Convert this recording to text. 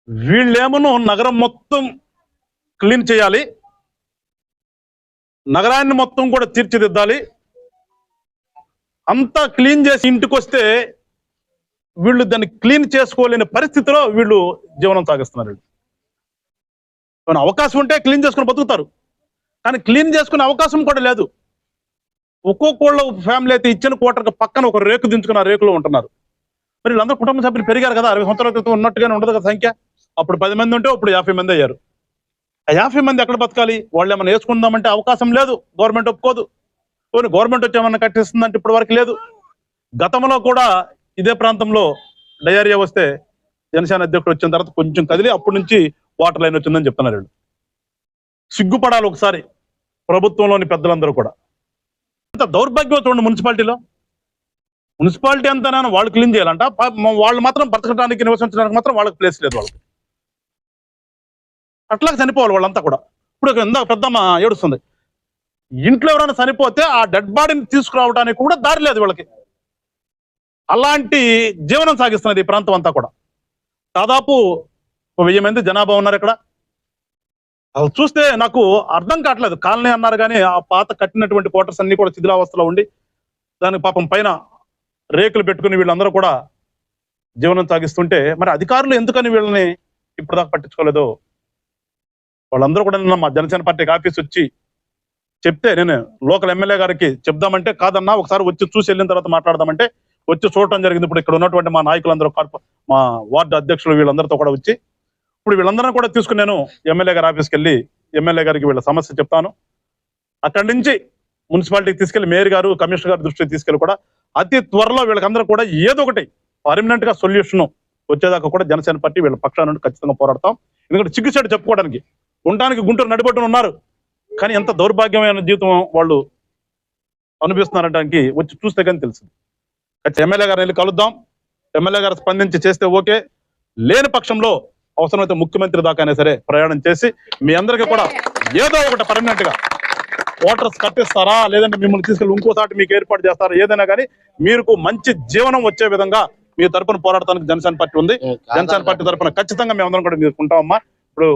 వీళ్ళేమో నగరం మొత్తం క్లీన్ చేయాలి, నగరాన్ని మొత్తం కూడా తీర్చిదిద్దాలి. అంతా క్లీన్ చేసి ఇంటికి వస్తే వీళ్ళు దాన్ని క్లీన్ చేసుకోలేని పరిస్థితిలో వీళ్ళు జీవనం సాగిస్తున్నారు. అవకాశం ఉంటే క్లీన్ చేసుకుని బతుకుతారు, కానీ క్లీన్ చేసుకునే అవకాశం కూడా లేదు. ఒక్కొక్కళ్ళ ఫ్యామిలీ అయితే ఇచ్చిన క్వార్టర్కి పక్కన ఒక రేకు దించుకుని ఆ రేకులో ఉంటున్నారు. మరి వీళ్ళందరూ కుటుంబ సభ్యులు పెరిగారు కదా, 60 సంవత్సరాల క్రితం ఉన్నట్టుగానే ఉండదు కదా సంఖ్య. అప్పుడు 10 మంది ఉంటే ఇప్పుడు 50 మంది అయ్యారు. ఆ 50 మంది ఎక్కడ బతకాలి? వాళ్ళు ఏమైనా వేసుకుందామంటే అవకాశం లేదు, గవర్నమెంట్ ఒప్పుకోదు. పోనీ గవర్నమెంట్ వచ్చి ఏమన్నా కట్టిస్తుందంటే ఇప్పటి వరకు లేదు. గతంలో కూడా ఇదే ప్రాంతంలో డయేరియా వస్తే జనసేన అధ్యక్షుడు వచ్చిన తర్వాత కొంచెం కదిలి అప్పటి నుంచి వాటర్ లైన్ వచ్చిందని చెప్తున్నారు వీళ్ళు. సిగ్గుపడాలి ఒకసారి ప్రభుత్వంలోని పెద్దలందరూ కూడా. ఇంత దౌర్భాగ్యం చూడండి. మున్సిపాలిటీ అంతా వాళ్ళు క్లీన్ చేయాలంట, వాళ్ళు మాత్రం బ్రతకడానికి నివసించడానికి మాత్రం వాళ్ళకి ప్లేస్ లేదు. వాళ్ళకి అట్లాగే చనిపోవాలి వాళ్ళంతా కూడా. ఇప్పుడు ఇందాక పెద్దమ్మ ఏడుస్తుంది, ఇంట్లో ఎవరైనా చనిపోతే ఆ డెడ్ బాడీని తీసుకురావడానికి కూడా దారి లేదు వీళ్ళకి. అలాంటి జీవనం సాగిస్తున్నది ఈ ప్రాంతం అంతా కూడా. దాదాపు 1000 మంది జనాభా ఉన్నారు ఇక్కడ. అవి చూస్తే నాకు అర్థం కావట్లేదు. కాలనీ అన్నారు కానీ ఆ పాత కట్టినటువంటి క్వార్టర్స్ అన్ని కూడా శిథిలావస్థలో ఉండి దానికి పాపం పైన రేకులు పెట్టుకుని వీళ్ళందరూ కూడా జీవనం సాగిస్తుంటే మరి అధికారులు ఎందుకని వీళ్ళని ఇప్పుడు దాకా పట్టించుకోలేదో. వాళ్ళందరూ కూడా నిన్న మా జనసేన పార్టీకి ఆఫీస్ వచ్చి చెప్తే నేను లోకల్ ఎమ్మెల్యే గారికి చెప్దామంటే కాదన్నా ఒకసారి వచ్చి చూసి వెళ్ళిన తర్వాత మాట్లాడదామంటే వచ్చి చూడటం జరిగింది. ఇప్పుడు ఇక్కడ ఉన్నటువంటి మా నాయకులందరూ మా వార్డు అధ్యక్షులు వీళ్ళందరితో కూడా వచ్చి ఇప్పుడు వీళ్ళందరినీ కూడా తీసుకుని నేను ఎమ్మెల్యే గారి ఆఫీస్కి వెళ్ళి ఎమ్మెల్యే గారికి వీళ్ళ సమస్య చెప్తాను. అక్కడి నుంచి మున్సిపాలిటీకి తీసుకెళ్లి మేయర్ గారు కమిషనర్ గారి దృష్టికి తీసుకెళ్లి కూడా అతి త్వరలో వీళ్ళకందరూ కూడా ఏదో ఒకటి పర్మనెంట్ గా సొల్యూషన్ వచ్చేదాకా కూడా జనసేన పార్టీ వీళ్ళ పక్షాన నుండి ఖచ్చితంగా పోరాడతాం. ఎందుకంటే చిగ్గుసేటు చెప్పుకోవడానికి ఉండడానికి గుంటూరు నడిబొట్టున ఉన్నారు, కానీ ఎంత దౌర్భాగ్యమైన జీవితం వాళ్ళు అనుభవిస్తున్నారనడానికి వచ్చి చూస్తే కానీ తెలిసింది. ఎమ్మెల్యే గారిని వెళ్ళి కలుద్దాం, ఎమ్మెల్యే గారు స్పందించి చేస్తే ఓకే, లేని పక్షంలో అవసరమైతే ముఖ్యమంత్రి దాకానే సరే ప్రయాణం చేసి మీ అందరికీ కూడా ఏదో ఒకటి పర్మనెంట్ గా వాటర్స్ కట్టిస్తారా, లేదంటే మిమ్మల్ని తీసుకెళ్ళి ఇంకోసారి మీకు ఏర్పాటు చేస్తారా, ఏదైనా కానీ మీకు మంచి జీవనం వచ్చే విధంగా మీ తరపున పోరాడటానికి జనసేన పార్టీ ఉంది. జనసేన పార్టీ తరపున ఖచ్చితంగా మేమందరం కూడా మీరు ఉంటామమ్మా. ఇప్పుడు